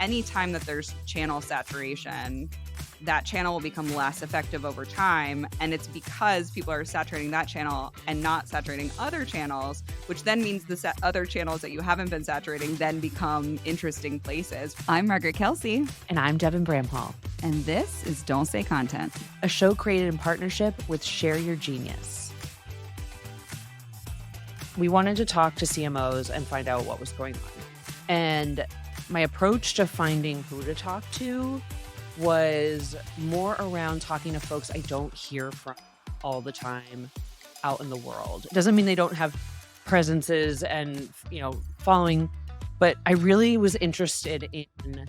anytime that there's channel saturation, that channel will become less effective over time. And it's because people are saturating that channel and not saturating other channels, which then means the other channels that you haven't been saturating then become interesting places. I'm Margaret Kelsey. And I'm Devin Bramhall. And this is Don't Say Content, a show created in partnership with Share Your Genius. We wanted to talk to CMOs and find out what was going on. And my approach to finding who to talk to was more around talking to folks I don't hear from all the time out in the world. It doesn't mean they don't have presences and, following, but I really was interested in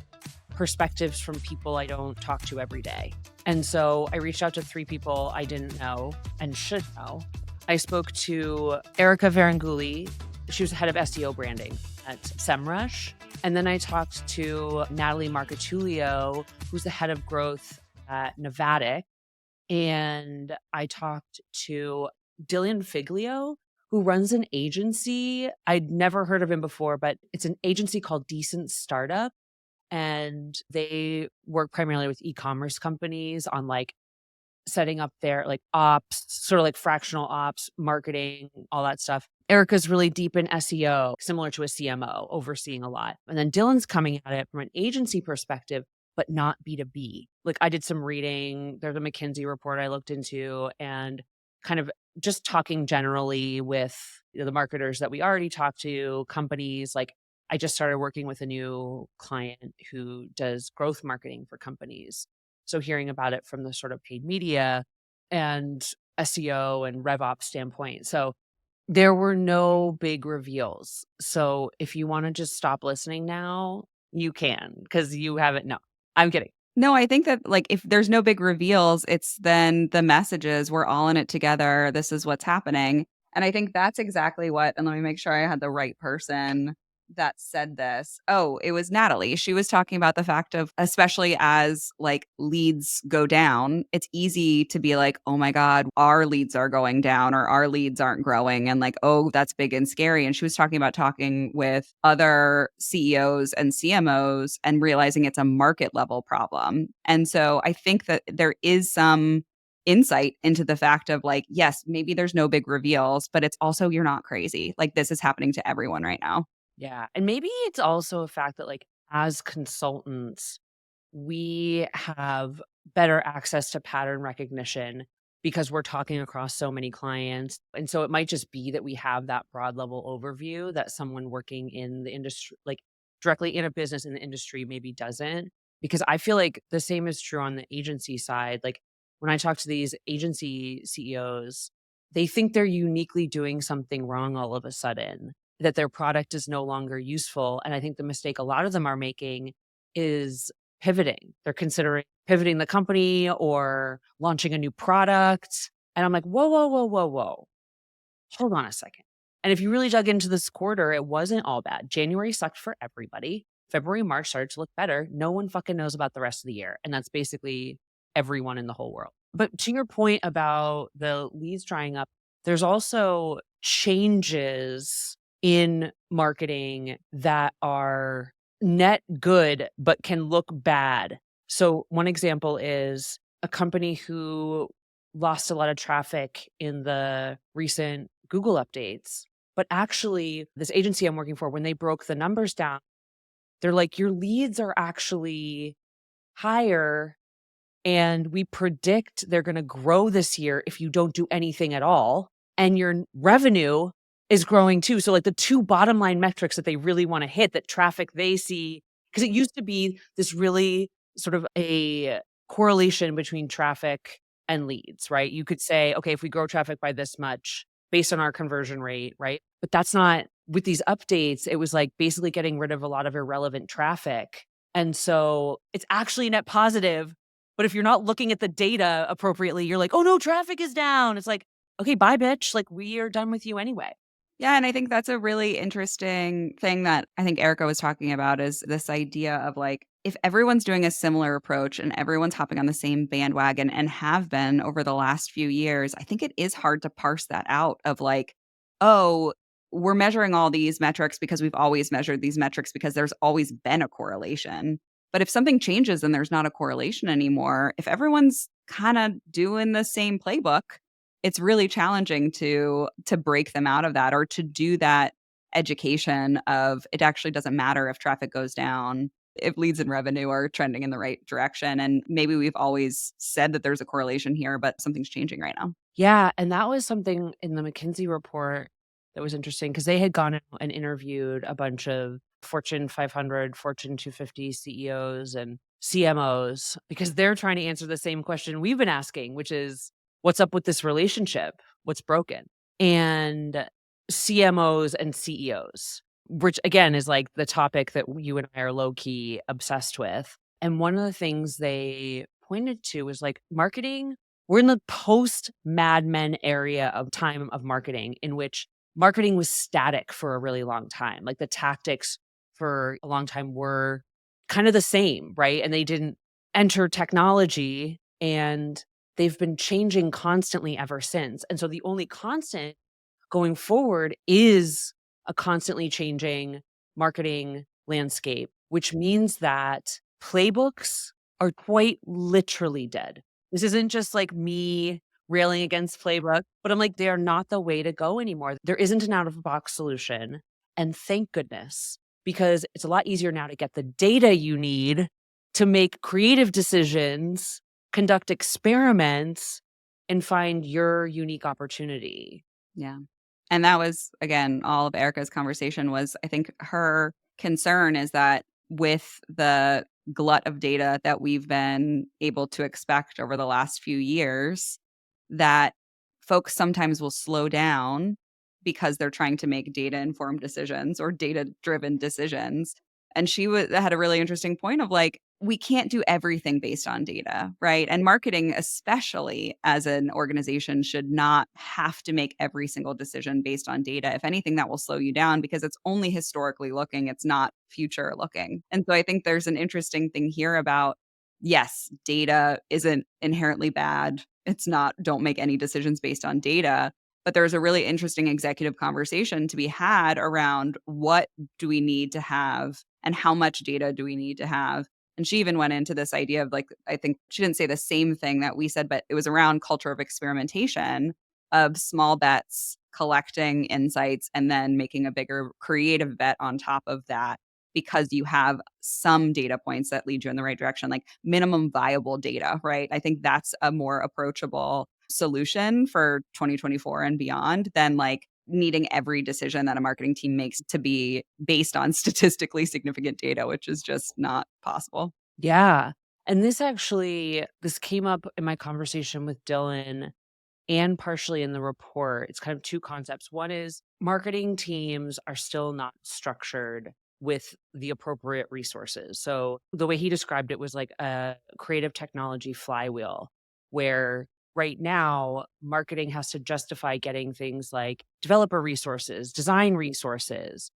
perspectives from people I don't talk to every day. And so I reached out to 3 people I didn't know and should know. I spoke to Erica Varanguli. She was the head of SEO branding at SEMrush. And then I talked to Natalie Marcatulio, who's the head of growth at Novatic. And I talked to Dylan Figlio, who runs an agency. I'd never heard of him before, but it's an agency called Decent Startup. And they work primarily with e-commerce companies on setting up their ops, sort of fractional ops, marketing, all that stuff. Erica's really deep in SEO, similar to a CMO, overseeing a lot. And then Dylan's coming at it from an agency perspective, but not B2B. I did some reading. There's a McKinsey report I looked into and kind of just talking generally with the marketers that we already talked to, companies. I just started working with a new client who does growth marketing for companies. So hearing about it from the sort of paid media and SEO and RevOps standpoint. So there were no big reveals. So if you want to just stop listening now, you can, because you haven't. No, I'm kidding. No, I think that if there's no big reveals, it's then the messages, we're all in it together. This is what's happening. And I think that's exactly what, and let me make sure I had the right person that said this. Oh, it was Natalie. She was talking about the fact of, especially as leads go down, it's easy to be oh my God, our leads are going down or our leads aren't growing. And oh, that's big and scary. And she was talking about talking with other CEOs and CMOs and realizing it's a market level problem. And so I think that there is some insight into the fact of yes, maybe there's no big reveals, but it's also, you're not crazy. This is happening to everyone right now. Yeah. And maybe it's also a fact that as consultants, we have better access to pattern recognition because we're talking across so many clients. And so it might just be that we have that broad level overview that someone working in the industry, directly in a business in the industry, maybe doesn't. Because I feel the same is true on the agency side. When I talk to these agency CEOs, they think they're uniquely doing something wrong all of a sudden, that their product is no longer useful. And I think the mistake a lot of them are making is pivoting. They're considering pivoting the company or launching a new product. And I'm whoa, whoa, whoa, whoa, whoa. Hold on a second. And if you really dug into this quarter, it wasn't all bad. January sucked for everybody. February, March started to look better. No one fucking knows about the rest of the year. And that's basically everyone in the whole world. But to your point about the leads drying up, there's also changes in marketing that are net good, but can look bad. So one example is a company who lost a lot of traffic in the recent Google updates. But actually, this agency I'm working for, when they broke the numbers down, they're your leads are actually higher, and we predict they're going to grow this year if you don't do anything at all. And your revenue is growing too. So the 2 bottom line metrics that they really want to hit, that traffic they see, because it used to be this really sort of a correlation between traffic and leads, right? You could say, okay, if we grow traffic by this much based on our conversion rate, right? But that's not, with these updates, it was basically getting rid of a lot of irrelevant traffic. And so it's actually net positive. But if you're not looking at the data appropriately, you're oh no, traffic is down. It's okay, bye bitch. We are done with you anyway. Yeah. And I think that's a really interesting thing that I think Erica was talking about, is this idea of if everyone's doing a similar approach and everyone's hopping on the same bandwagon and have been over the last few years, I think it is hard to parse that out of oh, we're measuring all these metrics because we've always measured these metrics because there's always been a correlation. But if something changes and there's not a correlation anymore, if everyone's kind of doing the same playbook, it's really challenging to break them out of that or to do that education of it actually doesn't matter if traffic goes down, if leads and revenue are trending in the right direction. And maybe we've always said that there's a correlation here, but something's changing right now. Yeah, and that was something in the McKinsey report that was interesting because they had gone out and interviewed a bunch of Fortune 500, Fortune 250 CEOs and CMOs because they're trying to answer the same question we've been asking, which is what's up with this relationship? What's broken? And CMOs and CEOs, which again is like the topic that you and I are low key obsessed with. And one of the things they pointed to was like marketing, we're in the post Mad Men area of time of marketing in which marketing was static for a really long time. Like the tactics for a long time were kind of the same, right? And they didn't enter technology and they've been changing constantly ever since. And so the only constant going forward is a constantly changing marketing landscape, which means that playbooks are quite literally dead. This isn't just like me railing against playbook, but I'm like, they are not the way to go anymore. There isn't an out of the box solution. And thank goodness, because it's a lot easier now to get the data you need to make creative decisions, conduct experiments, and find your unique opportunity. Yeah. And that was, again, all of Erica's conversation was, I think her concern is that with the glut of data that we've been able to expect over the last few years, that folks sometimes will slow down because they're trying to make data informed decisions or data driven decisions. And she had a really interesting point of like, we can't do everything based on data, right? And marketing, especially as an organization, should not have to make every single decision based on data. If anything, that will slow you down because it's only historically looking, it's not future looking. And so I think there's an interesting thing here about yes, data isn't inherently bad. It's not, don't make any decisions based on data. But there's a really interesting executive conversation to be had around what do we need to have and how much data do we need to have. And she even went into this idea of like, I think she didn't say the same thing that we said, but it was around culture of experimentation of small bets, collecting insights, and then making a bigger creative bet on top of that because you have some data points that lead you in the right direction, like minimum viable data, right? I think that's a more approachable solution for 2024 and beyond than like needing every decision that a marketing team makes to be based on statistically significant data, which is just not possible. Yeah. And this came up in my conversation with Dylan and partially in the report. It's kind of two concepts. One is marketing teams are still not structured with the appropriate resources. So the way he described it was like a creative technology flywheel, where right now marketing has to justify getting things like developer resources, design resources.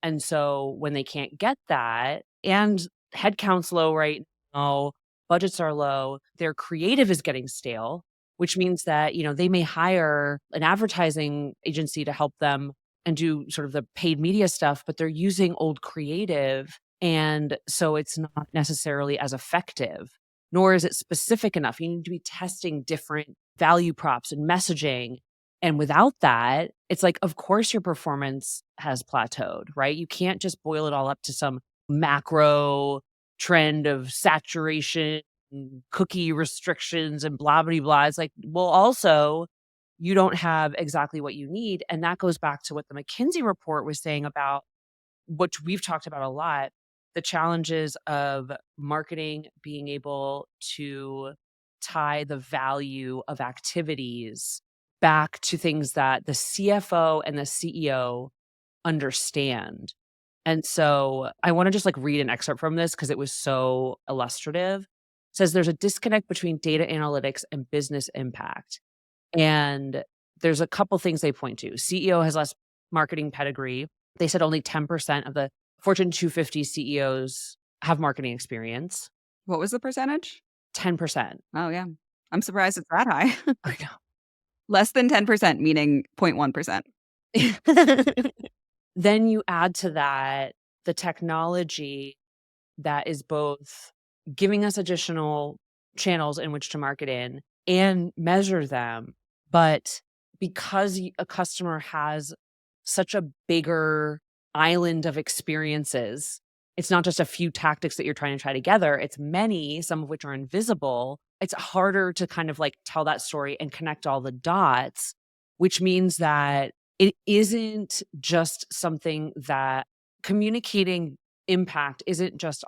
And so when they can't get that and headcount's low right now, budgets are low, their creative is getting stale, which means that, they may hire an advertising agency to help them and do sort of the paid media stuff, but they're using old creative. And so it's not necessarily as effective, nor is it specific enough. You need to be testing different value props and messaging. And without that, it's like, of course, your performance has plateaued, right? You can't just boil it all up to some macro trend of saturation, cookie restrictions, and blah, blah, blah. It's like, well, also, you don't have exactly what you need. And that goes back to what the McKinsey report was saying about, which we've talked about a lot, the challenges of marketing being able to tie the value of activities back to things that the CFO and the CEO understand. And so I want to just like read an excerpt from this because it was so illustrative. It says there's a disconnect between data analytics and business impact. And there's a couple things they point to. CEO has less marketing pedigree. They said only 10% of the Fortune 250 CEOs have marketing experience. What was the percentage? 10%. Oh, yeah. I'm surprised it's that high. I know. Less than 10%, meaning 0.1%. Then you add to that the technology that is both giving us additional channels in which to market in and measure them. But because a customer has such a bigger island of experiences, it's not just a few tactics that you're trying to try together, it's many, some of which are invisible. It's harder to kind of like tell that story and connect all the dots, which means that it isn't just something that communicating impact isn't just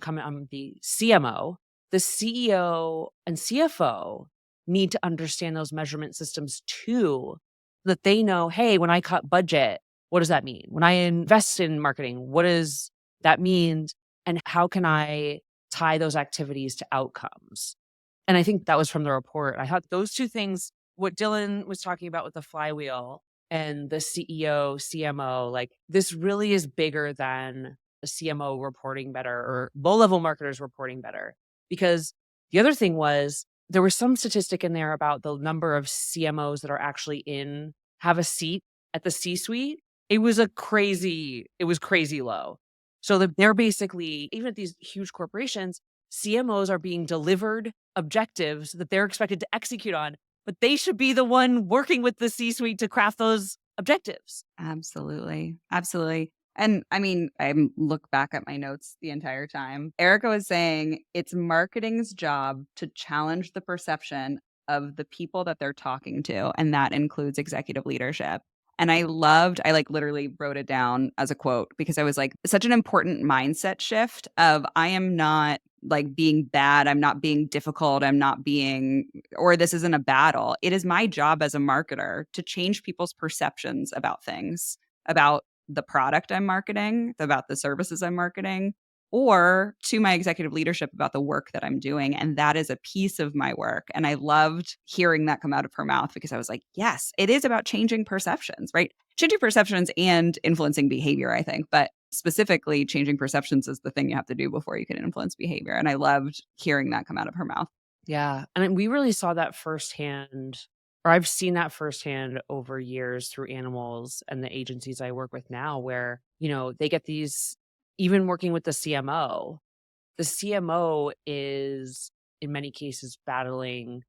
coming on the CMO. The CEO and CFO need to understand those measurement systems too, so that they know, hey, when I cut budget, what does that mean? When I invest in marketing, what does that mean? And how can I tie those activities to outcomes? And I think that was from the report. I thought those two things, what Dylan was talking about with the flywheel and the CEO, CMO, like this really is bigger than a CMO reporting better or low level marketers reporting better. Because the other thing was there was some statistic in there about the number of CMOs that are actually have a seat at the C suite. It was crazy low. So that they're basically, even at these huge corporations, CMOs are being delivered objectives that they're expected to execute on, but they should be the one working with the C suite to craft those objectives. Absolutely. Absolutely. And I mean, I look back at my notes the entire time. Erica was saying it's marketing's job to challenge the perception of the people that they're talking to. And that includes executive leadership. And I like literally wrote it down as a quote because I was like, such an important mindset shift of I am not like being bad. I'm not being difficult. I'm not being, or this isn't a battle. It is my job as a marketer to change people's perceptions about things, about the product I'm marketing, about the services I'm marketing, or to my executive leadership about the work that I'm doing. And that is a piece of my work. And I loved hearing that come out of her mouth because I was like, yes, it is about changing perceptions, right? Changing perceptions and influencing behavior, I think. But specifically, changing perceptions is the thing you have to do before you can influence behavior. And I loved hearing that come out of her mouth. Yeah. And we really saw that firsthand, or I've seen that firsthand over years through animals and the agencies I work with now, where, they get these, even working with the CMO is in many cases battling.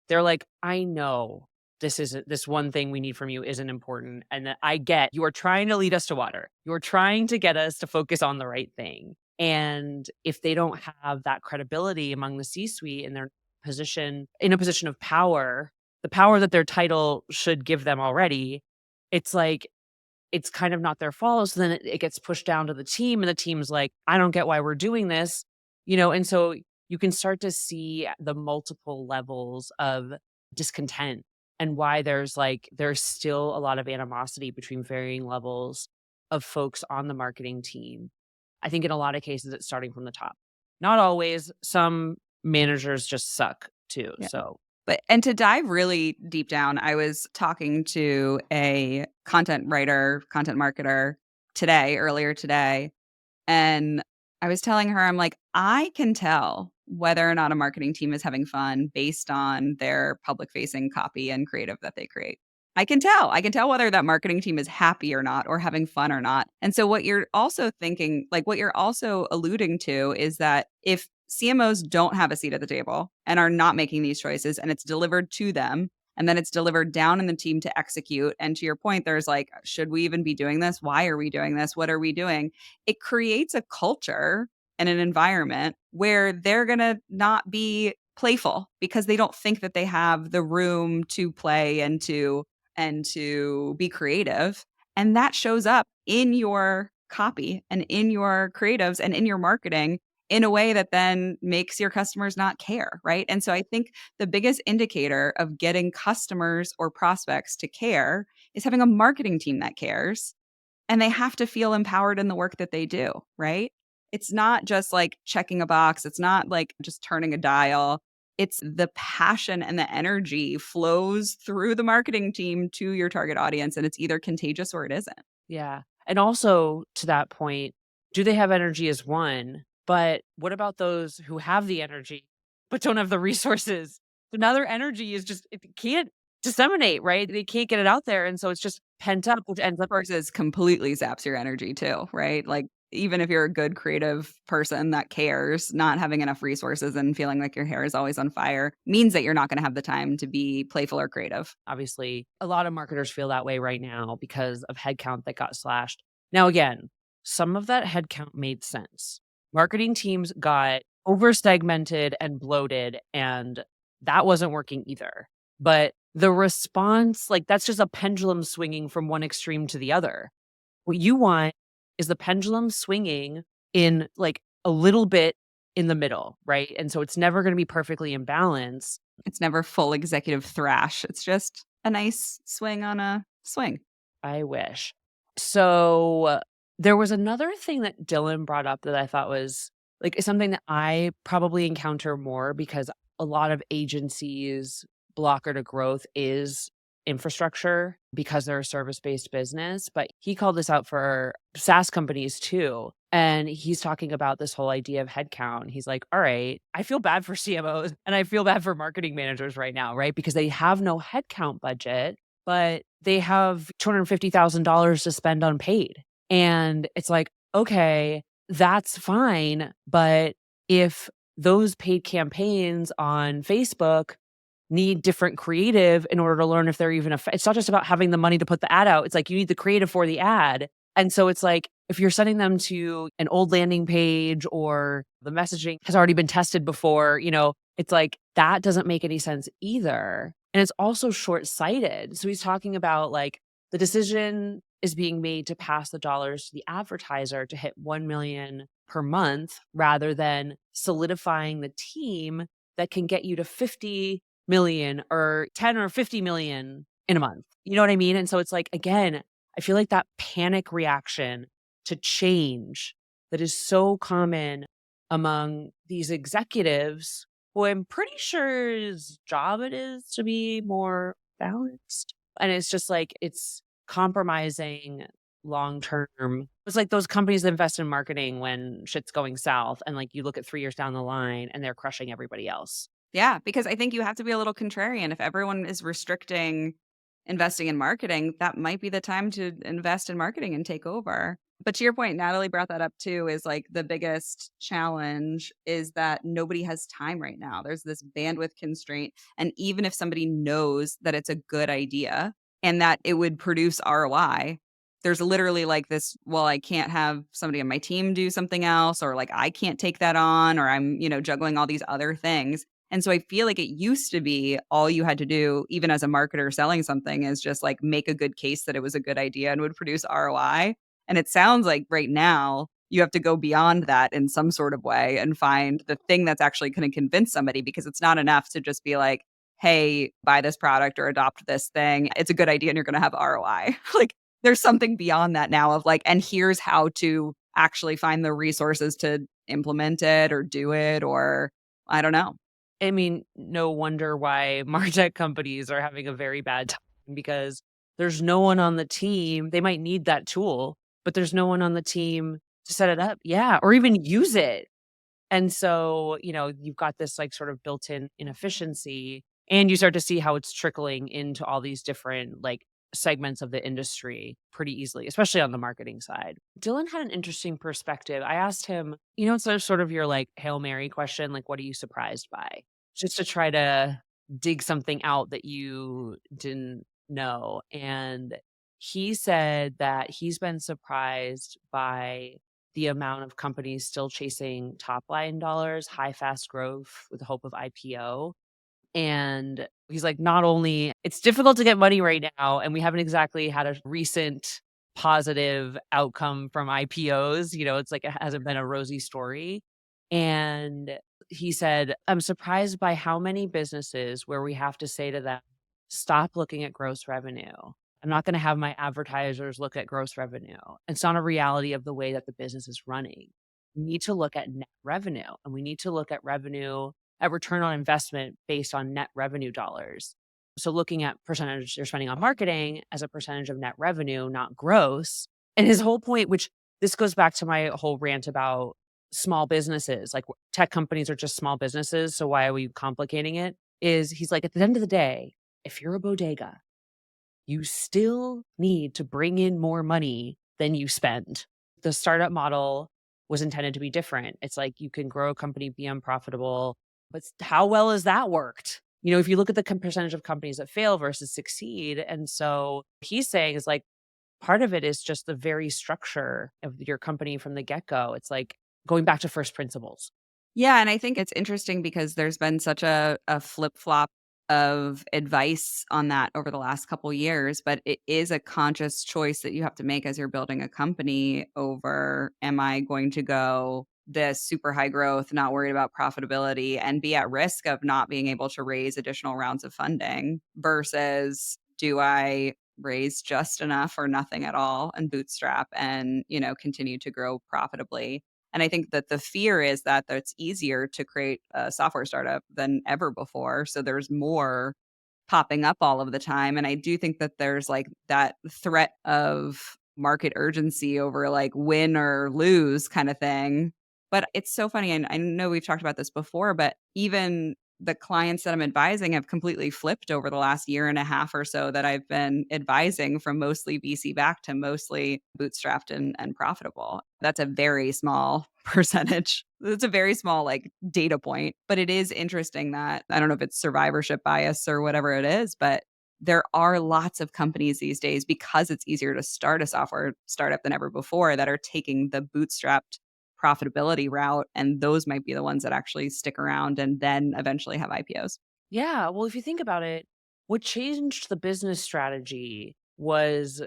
They're like, I know this one thing we need from you isn't important. And that I get you are trying to lead us to water. You're trying to get us to focus on the right thing. And if they don't have that credibility among the C-suite and they're in a position of power, the power that their title should give them already, it's like it's kind of not their fault. So then it gets pushed down to the team, and the team's like, I don't get why we're doing this, and so you can start to see the multiple levels of discontent and why there's still a lot of animosity between varying levels of folks on the marketing team. I think in a lot of cases it's starting from the top. Not always. Some managers just suck too. Yeah. So But and to dive really deep down, I was talking to a content writer, content marketer earlier today, and I was telling her, I'm like, I can tell whether or not a marketing team is having fun based on their public facing copy and creative that they create. I can tell. I can tell whether that marketing team is happy or not or having fun or not. And so what you're also thinking, like what you're also alluding to is that if CMOs don't have a seat at the table and are not making these choices and it's delivered to them and then it's delivered down in the team to execute. And to your point, there's like, should we even be doing this? Why are we doing this? What are we doing? It creates a culture and an environment where they're going to not be playful because they don't think that they have the room to play and to be creative. And that shows up in your copy and in your creatives and in your marketing in a way that then makes your customers not care, right? And so I think the biggest indicator of getting customers or prospects to care is having a marketing team that cares, and they have to feel empowered in the work that they do, right? It's not just like checking a box, it's not like just turning a dial. It's the passion and the energy flows through the marketing team to your target audience, and it's either contagious or it isn't. yeah. And also to that point, do they have energy is one, but what about those who have the energy but don't have the resources? So now their energy is just it can't disseminate, right? They can't get it out there. And so it's just pent up, which ends up Versus completely zaps your energy too, right? Like, even if you're a good creative person that cares, not having enough resources and feeling like your hair is always on fire means that you're not gonna have the time to be playful or creative. obviously a lot of marketers feel that way right now because of headcount that got slashed. Now, again, some of that headcount made sense. Marketing teams got over segmented and bloated, and that wasn't working either. But the response, like that's just a pendulum swinging from one extreme to the other. What you want is the pendulum swinging in like a little bit in the middle, right? And so it's never going to be perfectly in balance. It's never full executive thrash. It's just a nice swing on a swing. I wish. So there was another thing that Dylan brought up that I thought was like something that I probably encounter more because a lot of agencies' blocker to growth is infrastructure because they're a service based business. But he called this out for SaaS companies too. And he's talking about this whole idea of headcount. He's like, all right, I feel bad for CMOs and I feel bad for marketing managers right now, right? Because they have no headcount budget, but they have $250,000 to spend on paid. And it's like, okay, that's fine. But if those paid campaigns on Facebook need different creative in order to learn if they're even it's not just about having the money to put the ad out. It's like you need the creative for the ad. And so it's like if you're sending them to an old landing page or the messaging has already been tested before, it's like that doesn't make any sense either. And it's also short-sighted. So he's talking about like the decision is being made to pass the dollars to the advertiser to hit 1 million per month rather than solidifying the team that can get you to 50 million or 10 or 50 million in a month. You know what I mean? And so it's like, again, I feel like that panic reaction to change that is so common among these executives who I'm pretty sure his job it is to be more balanced. And it's just like, it's compromising long term. It's like those companies that invest in marketing when shit's going south and like you look at 3 years down the line and they're crushing everybody else. Yeah, because I think you have to be a little contrarian. If everyone is restricting investing in marketing, that might be the time to invest in marketing and take over. But to your point, Natalie brought that up too, is like the biggest challenge is that nobody has time right now. There's this bandwidth constraint. And even if somebody knows that it's a good idea and that it would produce ROI, there's literally like this, well, I can't have somebody on my team do something else, or like I can't take that on, or I'm, juggling all these other things. And so I feel like it used to be all you had to do, even as a marketer selling something, is just like make a good case that it was a good idea and would produce ROI. And it sounds like right now you have to go beyond that in some sort of way and find the thing that's actually going to convince somebody, because it's not enough to just be like, hey, buy this product or adopt this thing. It's a good idea and you're going to have ROI. Like there's something beyond that now of like, and here's how to actually find the resources to implement it or do it, or I don't know. I mean, no wonder why MarTech companies are having a very bad time because there's no one on the team. They might need that tool, but there's no one on the team to set it up. Yeah. Or even use it. And so, you've got this like sort of built in inefficiency and you start to see how it's trickling into all these different like segments of the industry pretty easily, especially on the marketing side. Dylan had an interesting perspective. I asked him, it's sort of your like Hail Mary question, like, what are you surprised by? Just to try to dig something out that you didn't know. And he said that he's been surprised by the amount of companies still chasing top line dollars, high fast growth with the hope of IPO. And he's like, not only it's difficult to get money right now, and we haven't exactly had a recent positive outcome from IPOs, it's like it hasn't been a rosy story. And he said, I'm surprised by how many businesses where we have to say to them, stop looking at gross revenue. I'm not going to have my advertisers look at gross revenue. It's not a reality of the way that the business is running. We need to look at net revenue, and we need to look at revenue at return on investment based on net revenue dollars. So looking at percentage you're spending on marketing as a percentage of net revenue, not gross. And his whole point, which this goes back to my whole rant about small businesses, like tech companies are just small businesses. So why are we complicating it? Is he's like, at the end of the day, if you're a bodega, you still need to bring in more money than you spend. The startup model was intended to be different. It's like you can grow a company, be unprofitable, but how well has that worked? If you look at the percentage of companies that fail versus succeed. And so he's saying is like part of it is just the very structure of your company from the get go. It's like going back to first principles. Yeah, and I think it's interesting because there's been such a flip-flop of advice on that over the last couple years, but it is a conscious choice that you have to make as you're building a company over, am I going to go this super high growth, not worried about profitability, and be at risk of not being able to raise additional rounds of funding versus do I raise just enough or nothing at all and bootstrap and, continue to grow profitably. And I think that the fear is that it's easier to create a software startup than ever before. So there's more popping up all of the time. And I do think that there's like that threat of market urgency over like win or lose kind of thing. But it's so funny. And I know we've talked about this before, but even the clients that I'm advising have completely flipped over the last year and a half or so that I've been advising from mostly VC back to mostly bootstrapped and profitable. That's a very small percentage. It's a very small like data point, but it is interesting that I don't know if it's survivorship bias or whatever it is, but there are lots of companies these days because it's easier to start a software startup than ever before that are taking the bootstrapped profitability route, and those might be the ones that actually stick around and then eventually have IPOs. Yeah. Well, if you think about it, what changed the business strategy was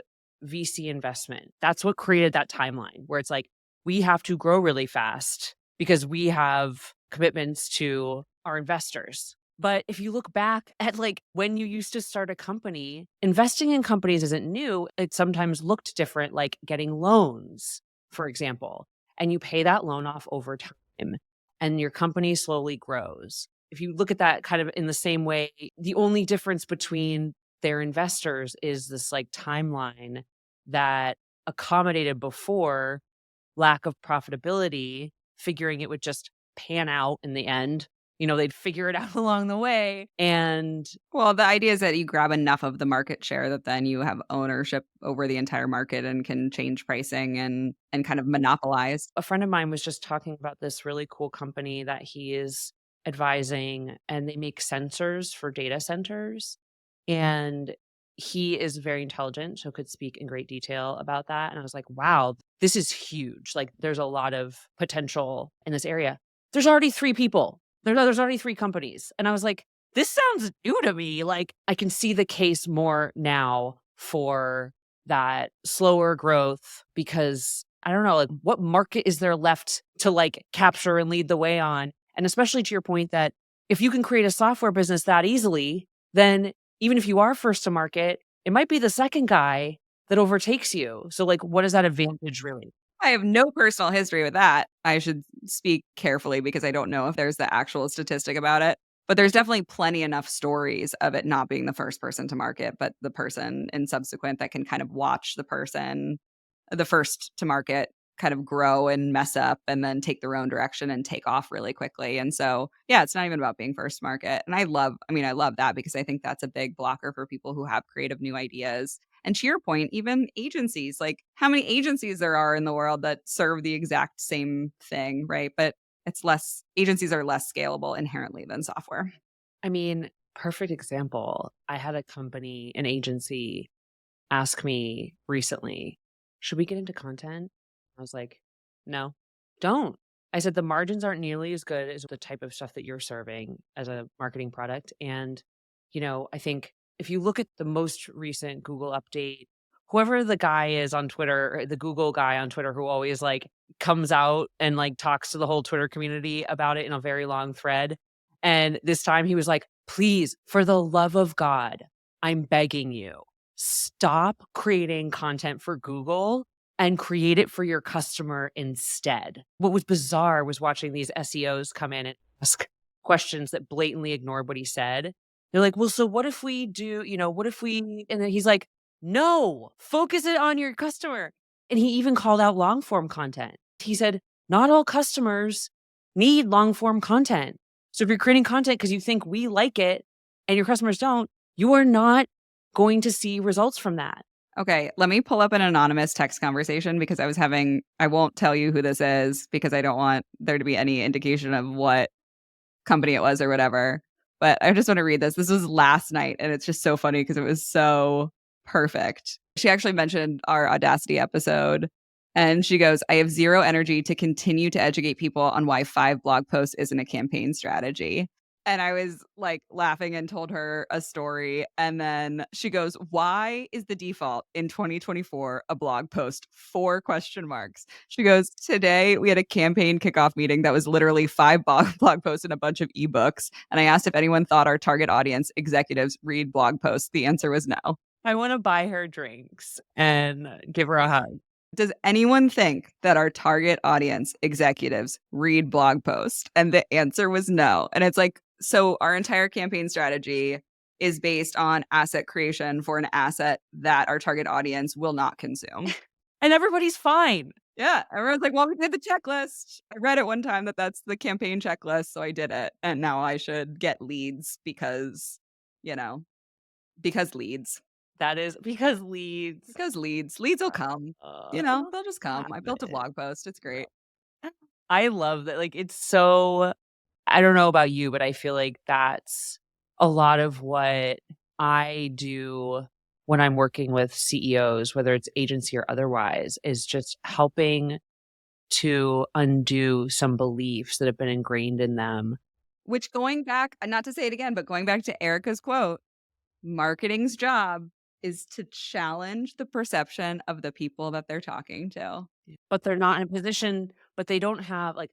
VC investment. That's what created that timeline where it's like, we have to grow really fast because we have commitments to our investors. But if you look back at like when you used to start a company, investing in companies isn't new. It sometimes looked different, like getting loans, for example, and you pay that loan off over time and your company slowly grows. If you look at that kind of in the same way, the only difference between their investors is this like timeline that accommodated before lack of profitability, figuring it would just pan out in the end. They'd figure it out along the way. And Well, the idea is that you grab enough of the market share that then you have ownership over the entire market and can change pricing and kind of monopolize. a friend of mine was just talking about this really cool company that he is advising, and they make sensors for data centers. And he is very intelligent, so could speak in great detail about that. And I was like, wow, this is huge. Like, there's a lot of potential in this area. There's already three people, there's already three companies. And I was like, this sounds new to me. Like, I can see the case more now for that slower growth because I don't know, like, what market is there left to like capture and lead the way on? And especially to your point that if you can create a software business that easily, then even if you are first to market, it might be the second guy that overtakes you. So like, what is that advantage really? I have no personal history with that. I should speak carefully because I don't know if there's the actual statistic about it. But there's definitely plenty enough stories of it not being the first person to market, but the person in subsequent that can kind of watch the first to market kind of grow and mess up and then take their own direction and take off really quickly. And so, yeah, it's not even about being first to market. And I love that because I think that's a big blocker for people who have creative new ideas. And to your point, even agencies, like how many agencies there are in the world that serve the exact same thing, right? But agencies are less scalable inherently than software. I mean, perfect example. I had a company, an agency ask me recently, should we get into content? I was like, no, don't. I said, the margins aren't nearly as good as the type of stuff that you're serving as a marketing product. And, I think if you look at the most recent Google update, whoever the guy is on Twitter, or the Google guy on Twitter who always like comes out and like talks to the whole Twitter community about it in a very long thread. And this time he was like, please, for the love of God, I'm begging you, stop creating content for Google and create it for your customer instead. What was bizarre was watching these SEOs come in and ask questions that blatantly ignored what he said. They're like, well, so what if we do, what if we, and then he's like, no, focus it on your customer. And he even called out long form content. He said, not all customers need long form content. So if you're creating content because you think we like it and your customers don't, You are not going to see results from that. Okay, let me pull up an anonymous text conversation because I won't tell you who this is because I don't want there to be any indication of what company it was or whatever. But I just want to read this. This was last night and it's just so funny because it was so perfect. She actually mentioned our Audacity episode and she goes, I have zero energy to continue to educate people on why 5 blog posts isn't a campaign strategy. And I was like laughing and told her a story. And then she goes, why is the default in 2024 a blog post? 4 question marks. She goes, today we had a campaign kickoff meeting that was literally 5 blog posts and a bunch of ebooks. And I asked if anyone thought our target audience executives read blog posts. The answer was no. I want to buy her drinks and give her a hug. Does anyone think that our target audience executives read blog posts? And the answer was no. And it's like, so our entire campaign strategy is based on asset creation for an asset that our target audience will not consume. And everybody's fine. Yeah. Everyone's like, well, we did the checklist. I read it one time that that's the campaign checklist. So I did it. And now I should get leads because, because leads. That is because leads. Because leads will come. They'll just come. I built a blog post. It's great. I love that. Like, it's so, I don't know about you, but I feel like that's a lot of what I do when I'm working with CEOs, whether it's agency or otherwise, is just helping to undo some beliefs that have been ingrained in them. Which, going back, not to say it again, but going back to Erica's quote, marketing's job is to challenge the perception of the people that they're talking to. But they're not in a position, but they don't have, like,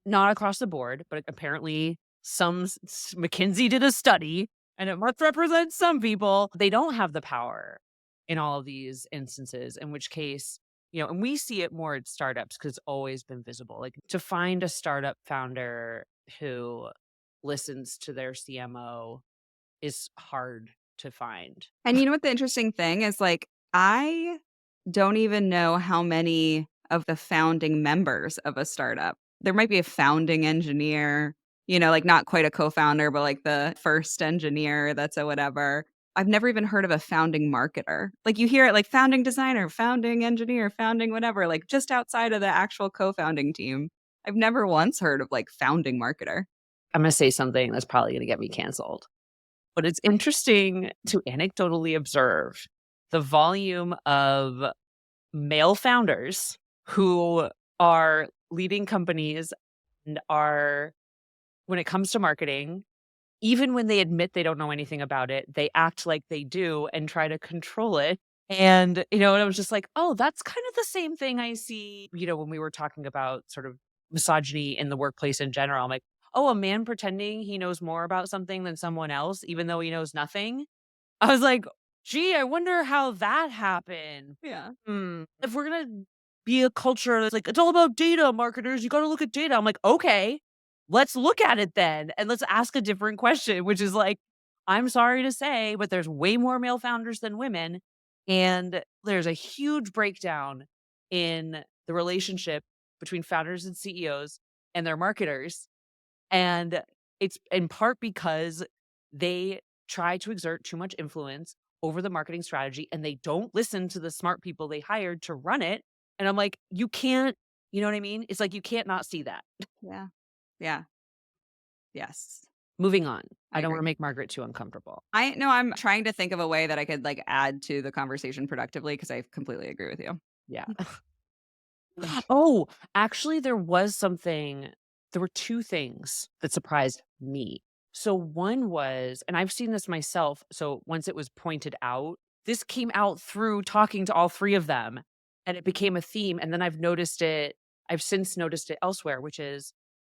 not across the board, but apparently McKinsey did a study and it must represent some people. They don't have the power in all of these instances, in which case, and we see it more at startups because it's always been visible. Like, to find a startup founder who listens to their CMO is hard to find. And you know what the interesting thing is? Like, I don't even know how many of the founding members of a startup. There might be a founding engineer, like not quite a co-founder, but like the first engineer that's a whatever. I've never even heard of a founding marketer. Like, you hear it like founding designer, founding engineer, founding whatever, like just outside of the actual co-founding team. I've never once heard of like founding marketer. I'm going to say something that's probably going to get me canceled. But it's interesting to anecdotally observe the volume of male founders who are leading companies and are, when it comes to marketing, even when they admit they don't know anything about it, they act like they do and try to control it. And, and I was just like, oh, that's kind of the same thing I see, when we were talking about sort of misogyny in the workplace in general. I'm like, oh, a man pretending he knows more about something than someone else, even though he knows nothing. I was like, gee, I wonder how that happened. Yeah. If we're going to be a culture that's like, it's all about data, marketers, you got to look at data. I'm like, okay, let's look at it then. And let's ask a different question, which is like, I'm sorry to say, but there's way more male founders than women. And there's a huge breakdown in the relationship between founders and CEOs and their marketers. And it's in part because they try to exert too much influence over the marketing strategy and they don't listen to the smart people they hired to run it. And I'm like, you can't, you know what I mean? It's like, you can't not see that. Yeah. Yeah. Yes. Moving on. I don't agree. want to make Margaret too uncomfortable. I know I'm trying to think of a way that I could like add to the conversation productively because I completely agree with you. Yeah. Oh, actually, there were 2 things that surprised me. So one was, and I've seen this myself. So once it was pointed out, this came out through talking to all 3 of them and it became a theme. And then I've since noticed it elsewhere, which is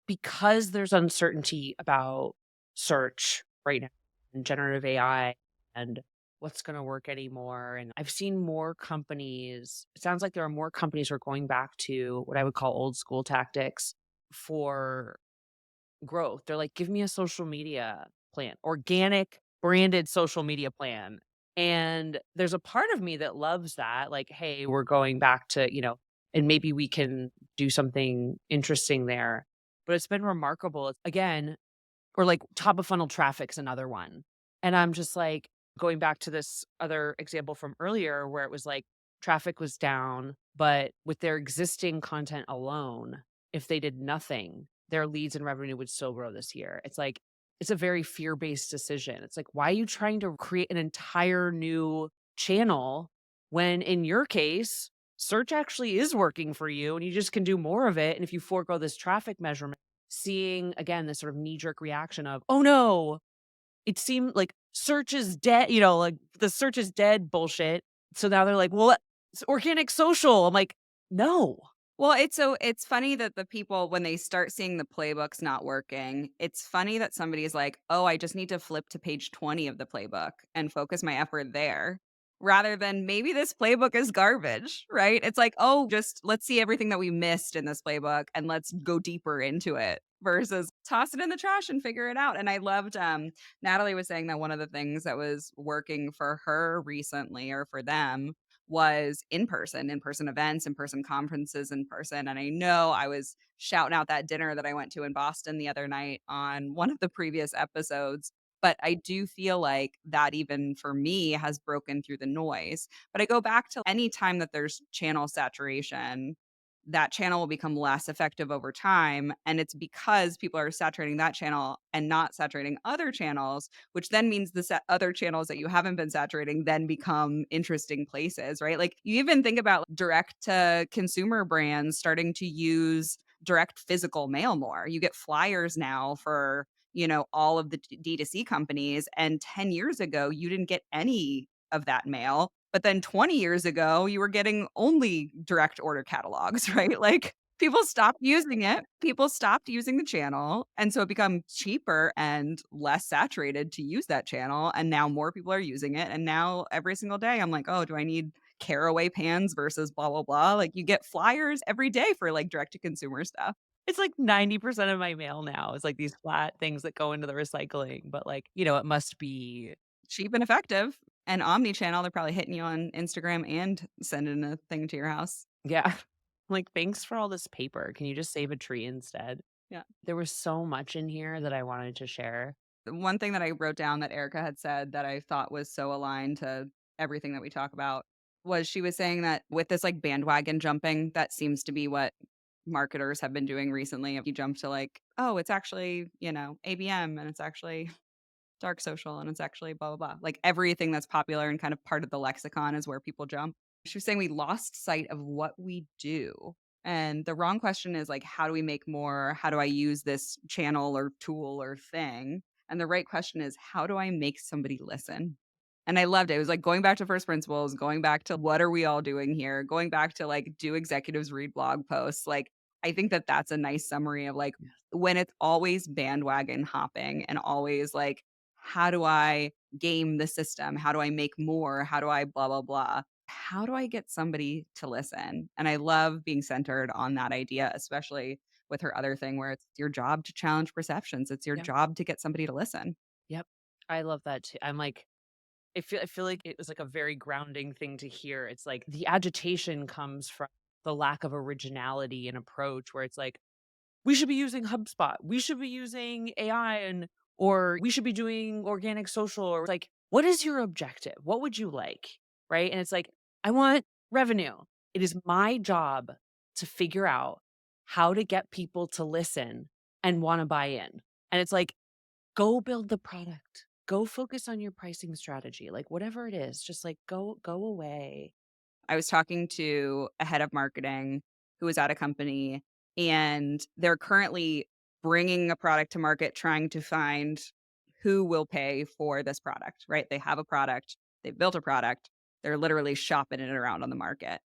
because there's uncertainty about search right now and generative AI and what's going to work anymore. And I've seen more companies, it sounds like there are more companies who are going back to what I would call old school tactics for growth. They're like, give me a social media plan, organic branded social media plan. And there's a part of me that loves that. Like, hey, we're going back to, and maybe we can do something interesting there. But it's been remarkable. Again, or like top of funnel traffic's another one. And I'm just like, Going back to this other example from earlier where it was like traffic was down, but with their existing content alone, if they did nothing, their leads and revenue would still grow this year. It's like, it's a very fear-based decision. It's like, why are you trying to create an entire new channel when in your case, search actually is working for you and you just can do more of it. And if you forego this traffic measurement, seeing again this sort of knee-jerk reaction of, oh no, it seemed like search is dead, like the search is dead bullshit. So now they're like, well, it's organic social. I'm like, no. Well, it's funny that the people when they start seeing the playbooks not working, it's funny that somebody's like, "Oh, I just need to flip to page 20 of the playbook and focus my effort there." Rather than maybe this playbook is garbage, right? It's like, "Oh, just let's see everything that we missed in this playbook and let's go deeper into it." Versus toss it in the trash and figure it out. And I loved Natalie was saying that one of the things that was working for her recently or for them was in person events, in person conferences, in person. And I know I was shouting out that dinner that I went to in Boston the other night on one of the previous episodes. But I do feel like that even for me has broken through the noise. But I go back to any time that there's channel saturation, that channel will become less effective over time. And it's because people are saturating that channel and not saturating other channels, which then means the other channels that you haven't been saturating then become interesting places, right? Like you even think about direct to consumer brands starting to use direct physical mail more. You get flyers now for, all of the D2C companies. And 10 years ago, you didn't get any of that mail. But then 20 years ago, you were getting only direct order catalogs, right? Like people stopped using it. People stopped using the channel. And so it became cheaper and less saturated to use that channel. And now more people are using it. And now every single day, I'm like, oh, do I need caraway pans versus blah, blah, blah? Like you get flyers every day for like direct to consumer stuff. It's like 90% of my mail now is like these flat things that go into the recycling, but like, it must be Cheap and effective. And omni-channel, they're probably hitting you on Instagram and sending a thing to your house. yeah. Like, thanks for all this paper. Can you just save a tree instead? Yeah. There was so much in here that I wanted to share. One thing that I wrote down that Erica had said that I thought was so aligned to everything that we talk about was she was saying that with this like bandwagon jumping, that seems to be what marketers have been doing recently. If you jump to like, oh, it's actually, ABM and it's actually dark social and it's actually blah, blah, blah. Like everything that's popular and kind of part of the lexicon is where people jump. She was saying we lost sight of what we do. And the wrong question is like, how do we make more? How do I use this channel or tool or thing? And the right question is, how do I make somebody listen? And I loved it. It was like going back to first principles, going back to what are we all doing here, going back to like, do executives read blog posts? Like, I think that that's a nice summary of like when it's always bandwagon hopping and always like, how do I game the system? How do I make more? How do I blah, blah, blah? How do I get somebody to listen? And I love being centered on that idea, especially with her other thing where it's your job to challenge perceptions. It's your Yeah. job to get somebody to listen. Yep. I love that too. I'm like, I feel like it was like a very grounding thing to hear. It's like the agitation comes from the lack of originality and approach where it's like, we should be using HubSpot. We should be using AI or we should be doing organic social or like, what is your objective? What would you like? Right. And it's like, I want revenue. It is my job to figure out how to get people to listen and want to buy in. And it's like, go build the product. Go focus on your pricing strategy. Like whatever it is, just like go away. I was talking to a head of marketing who was at a company and they're currently bringing a product to market, trying to find who will pay for this product, right? They have a product, they've built a product, they're literally shopping it around on the market.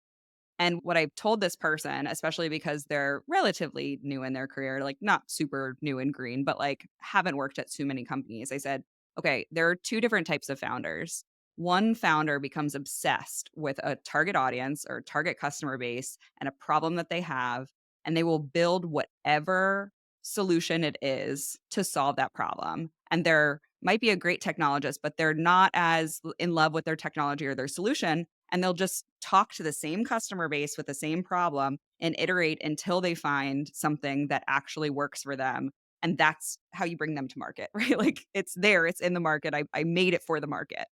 And what I've told this person, especially because they're relatively new in their career, like not super new and green, but like haven't worked at too many companies, I said, okay, there are two different types of founders. One founder becomes obsessed with a target audience or target customer base and a problem that they have, and they will build whatever solution it is to solve that problem. And they're might be a great technologist, but they're not as in love with their technology or their solution and they'll just talk to the same customer base with the same problem and iterate until they find something that actually works for them. And that's how you bring them to market, right? Like it's there, it's in the market. I made it for the market.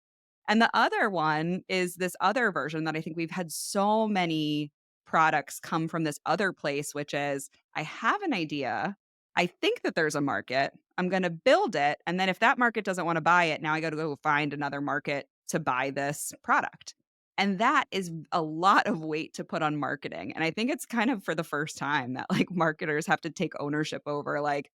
And the other one is this other version that I think we've had so many products come from this other place, which is I have an idea. I think that there's a market. I'm going to build it. And then if that market doesn't want to buy it, now I got to go find another market to buy this product. And that is a lot of weight to put on marketing. And I think it's kind of for the first time that like marketers have to take ownership over like,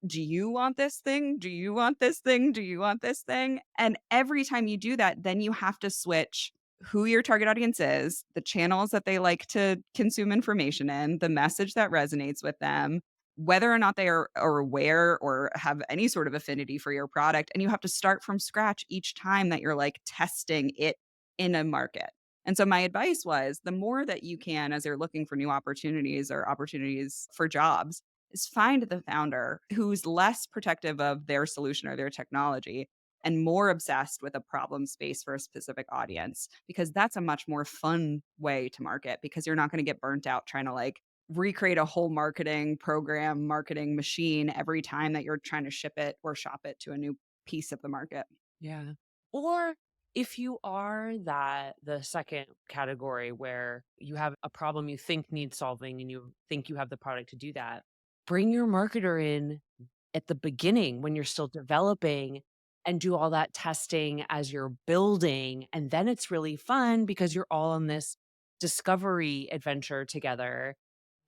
do you want this thing? Do you want this thing? Do you want this thing? And every time you do that, then you have to switch who your target audience is, the channels that they like to consume information in, the message that resonates with them, whether or not they are aware or have any sort of affinity for your product. And you have to start from scratch each time that you're like testing it in a market. And so my advice was the more that you can, as you're looking for new opportunities or opportunities for jobs, is find the founder who's less protective of their solution or their technology and more obsessed with a problem space for a specific audience, because that's a much more fun way to market because you're not going to get burnt out trying to like recreate a whole marketing program, marketing machine every time that you're trying to ship it or shop it to a new piece of the market. Yeah. Or if you are the second category where you have a problem you think needs solving and you think you have the product to do that, bring your marketer in at the beginning when you're still developing and do all that testing as you're building. And then it's really fun because you're all on this discovery adventure together.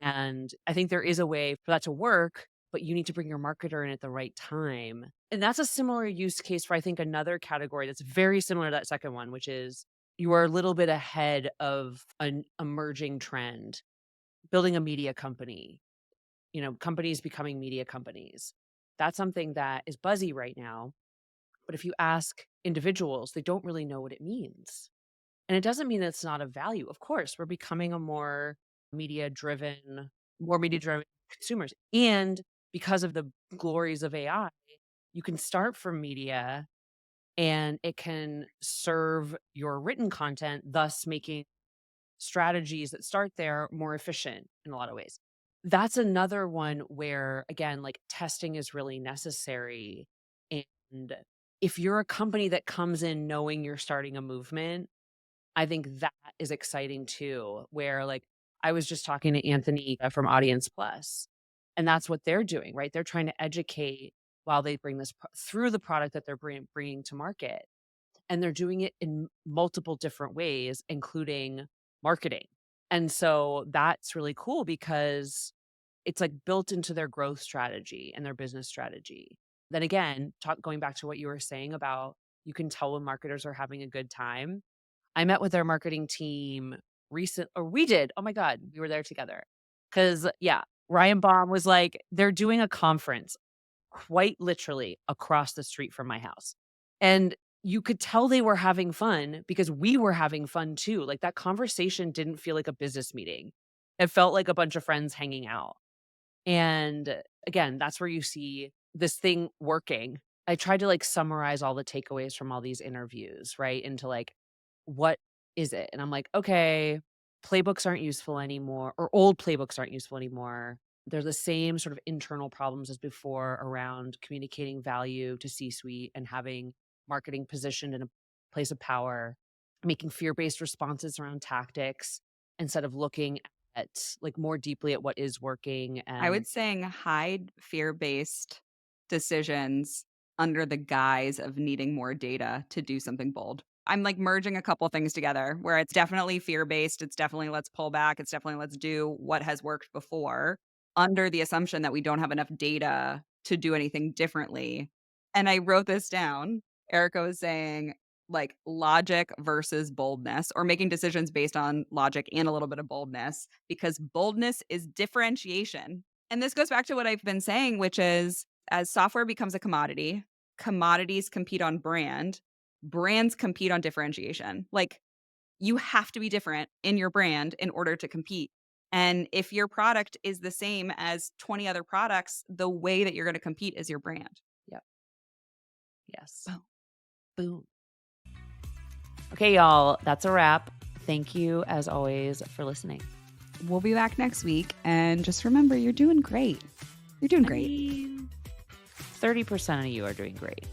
And I think there is a way for that to work, but you need to bring your marketer in at the right time. And that's a similar use case for, I think, another category that's very similar to that second one, which is you are a little bit ahead of an emerging trend, building a media company, companies becoming media companies. That's something that is buzzy right now. But if you ask individuals, they don't really know what it means. And it doesn't mean that it's not of value. Of course, we're becoming a more media driven consumers. And because of the glories of AI, you can start from media and it can serve your written content, thus making strategies that start there more efficient in a lot of ways. That's another one where, again, like testing is really necessary. And if you're a company that comes in knowing you're starting a movement, I think that is exciting too, where like I was just talking to Anthony from Audience Plus, and that's what they're doing, right? They're trying to educate while they bring this through the product that they're bringing to market. And they're doing it in multiple different ways, including marketing. And so that's really cool because it's like built into their growth strategy and their business strategy. Then again, going back to what you were saying about you can tell when marketers are having a good time. I met with their marketing team we did. Oh my God, we were there together. Cause yeah, Ryan Baum was like, they're doing a conference quite literally across the street from my house. And you could tell they were having fun because we were having fun too. Like that conversation didn't feel like a business meeting. It felt like a bunch of friends hanging out. And again, that's where you see this thing working. I tried to like summarize all the takeaways from all these interviews, right? Into like, what is it? And I'm like, okay, playbooks aren't useful anymore, or old playbooks aren't useful anymore. They're the same sort of internal problems as before around communicating value to C-suite and having marketing positioned in a place of power, making fear-based responses around tactics instead of looking at like more deeply at what is working. I And would say hide fear-based decisions under the guise of needing more data to do something bold. I'm like merging a couple things together where it's definitely fear-based, it's definitely let's pull back, it's definitely let's do what has worked before under the assumption that we don't have enough data to do anything differently. And I wrote this down. Erica was saying like logic versus boldness or making decisions based on logic and a little bit of boldness because boldness is differentiation. And this goes back to what I've been saying, which is as software becomes a commodity, commodities compete on brand, brands compete on differentiation. Like you have to be different in your brand in order to compete. And if your product is the same as 20 other products, the way that you're going to compete is your brand. yep, yes. Boom. Boom. Okay, y'all, that's a wrap. Thank you, as always, for listening. We'll be back next week. And just remember, you're doing great. You're doing great. 30% of you are doing great.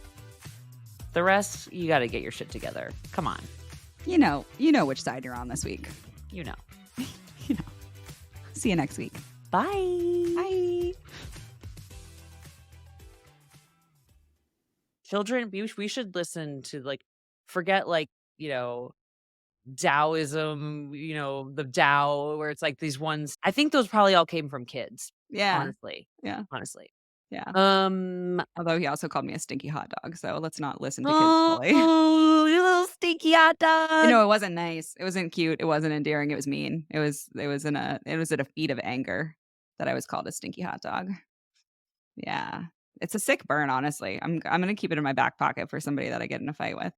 The rest, you got to get your shit together. Come on. You know which side you're on this week. You know. You know. See you next week. Bye. Bye. Children, we should listen to forget Taoism, the Tao, where it's like these ones. I think those probably all came from kids. Yeah. Honestly. Yeah. Honestly. Yeah. Um, Although he also called me a stinky hot dog, so let's not listen to kids fully. oh, you little stinky hot dog. It wasn't nice. It wasn't cute. It wasn't endearing. It was mean. It was at a feat of anger that I was called a stinky hot dog. Yeah. It's a sick burn, honestly. I'm gonna keep it in my back pocket for somebody that I get in a fight with.